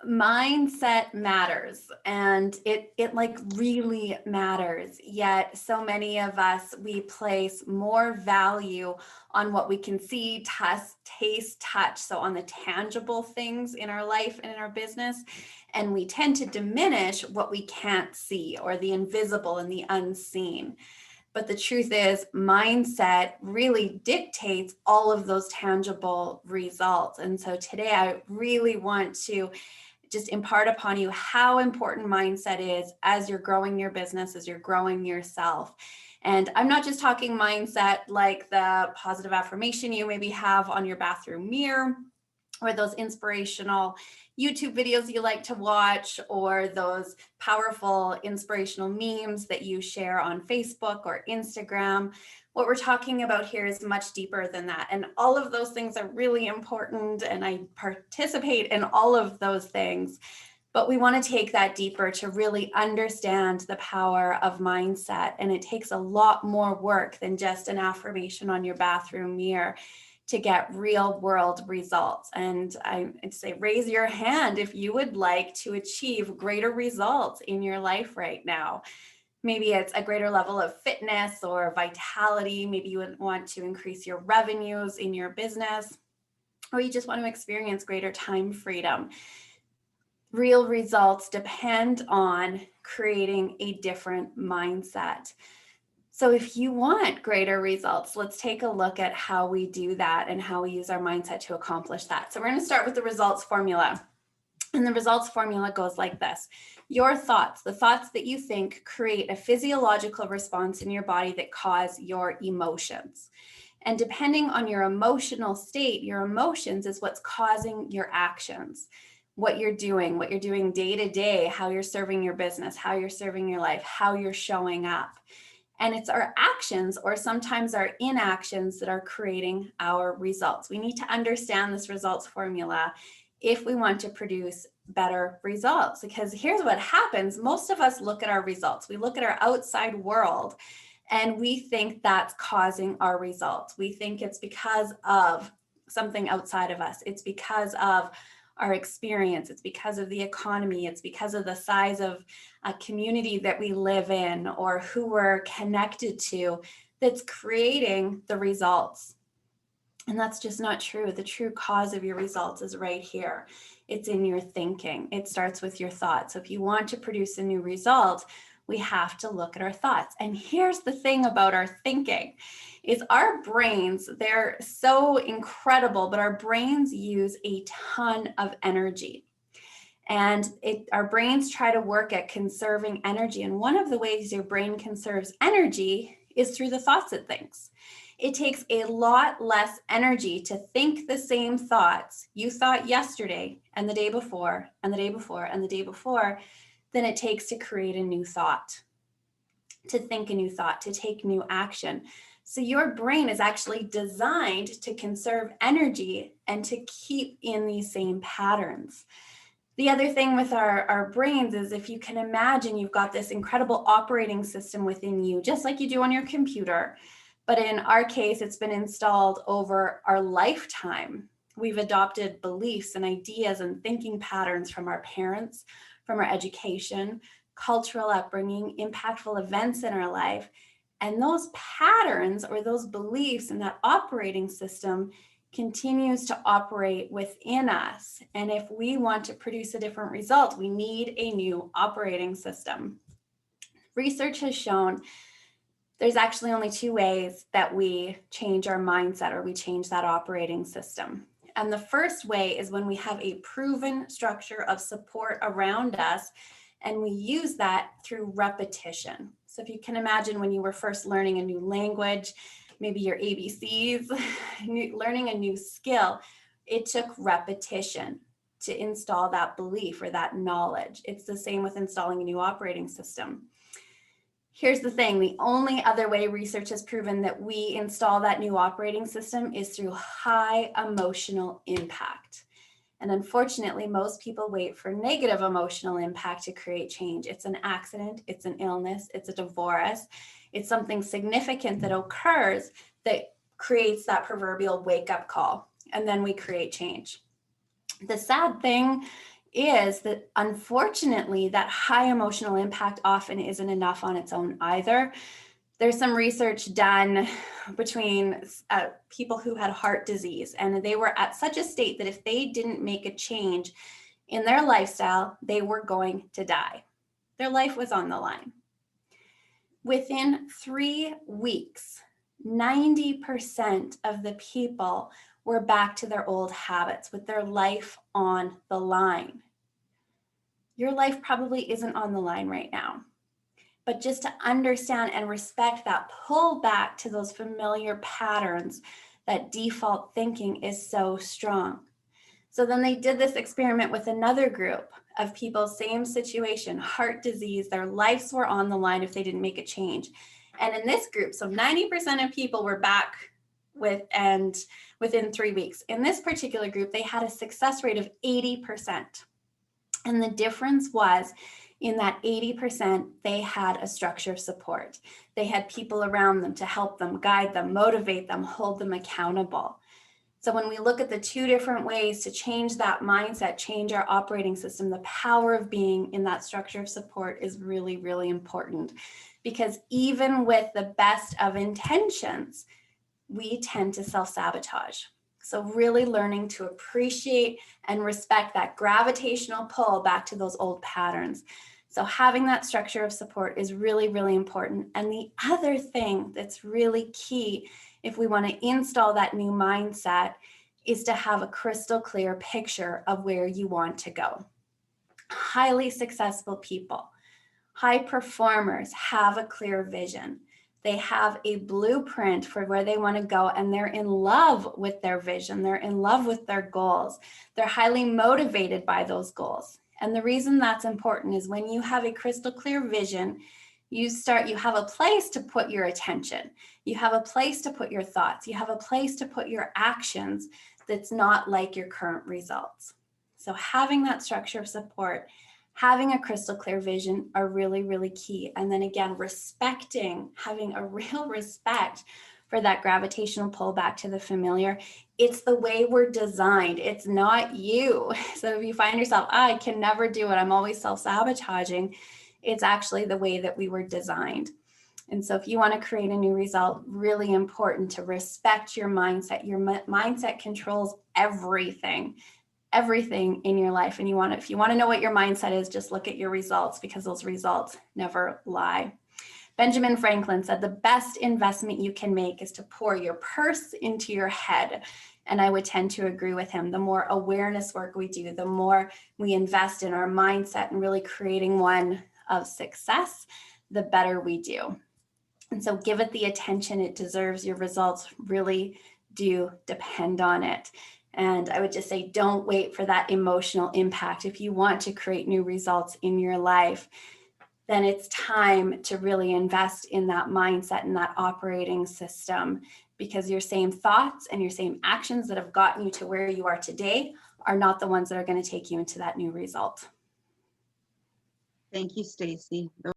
Mindset matters, and it like really matters. Yet so many of us, we place more value on what we can see, taste, touch, so on the tangible things in our life and in our business, and we tend to diminish what we can't see, or the invisible and the unseen. But the truth is, mindset really dictates all of those tangible results. And so today I really want to just impart upon you how important mindset is as you're growing your business, as you're growing yourself. And I'm not just talking mindset like the positive affirmation you maybe have on your bathroom mirror, or those inspirational YouTube videos you like to watch, or those powerful inspirational memes that you share on Facebook or Instagram. What we're talking about here is much deeper than that. And all of those things are really important, and I participate in all of those things. But we want to take that deeper to really understand the power of mindset. And it takes a lot more work than just an affirmation on your bathroom mirror to get real world results. And I'd say raise your hand if you would like to achieve greater results in your life right now. Maybe it's a greater level of fitness or vitality. Maybe you would want to increase your revenues in your business, or you just want to experience greater time freedom. Real results depend on creating a different mindset. So if you want greater results, let's take a look at how we do that and how we use our mindset to accomplish that. So we're going to start with the results formula. And the results formula goes like this. Your thoughts, the thoughts that you think, create a physiological response in your body that cause your emotions. And depending on your emotional state, your emotions is what's causing your actions. What you're doing day to day, how you're serving your business, how you're serving your life, how you're showing up. And it's our actions, or sometimes our inactions, that are creating our results. We need to understand this results formula if we want to produce better results. Because here's what happens. Most of us look at our results. We look at our outside world and we think that's causing our results. We think it's because of something outside of us. It's because of our experience. It's because of the economy. It's because of the size of a community that we live in, or who we're connected to, that's creating the results. And that's just not true. The true cause of your results is right here. It's in your thinking. It starts with your thoughts. So if you want to produce a new result, we have to look at our thoughts. And here's the thing about our thinking is our brains, they're so incredible, but our brains use a ton of energy. And our brains try to work at conserving energy. And one of the ways your brain conserves energy is through the thoughts it thinks. It takes a lot less energy to think the same thoughts you thought yesterday and the day before and the day before and the day before than it takes to create a new thought, to think a new thought, to take new action. So your brain is actually designed to conserve energy and to keep in these same patterns. The other thing with our brains is, if you can imagine, you've got this incredible operating system within you, just like you do on your computer. But in our case, it's been installed over our lifetime. We've adopted beliefs and ideas and thinking patterns from our parents, from our education, cultural upbringing, impactful events in our life. And those patterns, or those beliefs, and that operating system continues to operate within us. And if we want to produce a different result, we need a new operating system. Research has shown there's actually only two ways that we change our mindset, or we change that operating system. And the first way is when we have a proven structure of support around us, and we use that through repetition. So if you can imagine, when you were first learning a new language, maybe your ABCs, learning a new skill, it took repetition to install that belief or that knowledge. It's the same with installing a new operating system. Here's the thing, the only other way research has proven that we install that new operating system is through high emotional impact. And unfortunately, most people wait for negative emotional impact to create change. It's an accident, it's an illness, it's a divorce, it's something significant that occurs that creates that proverbial wake-up call, and then we create change. The sad thing is that unfortunately, that high emotional impact often isn't enough on its own either. There's some research done between people who had heart disease, and they were at such a state that if they didn't make a change in their lifestyle, they were going to die. Their life was on the line. Within 3 weeks, 90% of the people were back to their old habits with their life on the line. Your life probably isn't on the line right now, but just to understand and respect that, pull back to those familiar patterns, that default thinking is so strong. So then they did this experiment with another group of people, same situation, heart disease, their lives were on the line if they didn't make a change. And in this group, so 90% of people were back within 3 weeks. In this particular group, they had a success rate of 80%. And the difference was in that 80%, they had a structure of support. They had people around them to help them, guide them, motivate them, hold them accountable. So when we look at the two different ways to change that mindset, change our operating system, the power of being in that structure of support is really, really important. Because even with the best of intentions, we tend to self-sabotage. So really learning to appreciate and respect that gravitational pull back to those old patterns. So having that structure of support is really, really important. And the other thing that's really key if we want to install that new mindset is to have a crystal clear picture of where you want to go. Highly successful people, high performers have a clear vision. They have a blueprint for where they want to go, and they're in love with their vision. They're in love with their goals. They're highly motivated by those goals. And the reason that's important is when you have a crystal clear vision, you have a place to put your attention. You have a place to put your thoughts. You have a place to put your actions that's not like your current results. So having that structure of support, having a crystal clear vision are really, really key. And then again, having a real respect for that gravitational pull back to the familiar. It's the way we're designed. It's not you. So if you find yourself, I can never do it, I'm always self-sabotaging, it's actually the way that we were designed. And so if you want to create a new result, really important to respect your mindset. Your mindset controls everything in your life. And if you want to know what your mindset is, just look at your results, because those results never lie. Benjamin Franklin said the best investment you can make is to pour your purse into your head. And I would tend to agree with him. The more awareness work we do, the more we invest in our mindset and really creating one of success, the better we do. And so give it the attention it deserves. Your results really do depend on it. And I would just say, don't wait for that emotional impact. If you want to create new results in your life, then it's time to really invest in that mindset and that operating system, because your same thoughts and your same actions that have gotten you to where you are today are not the ones that are going to take you into that new result. Thank you, Stacey.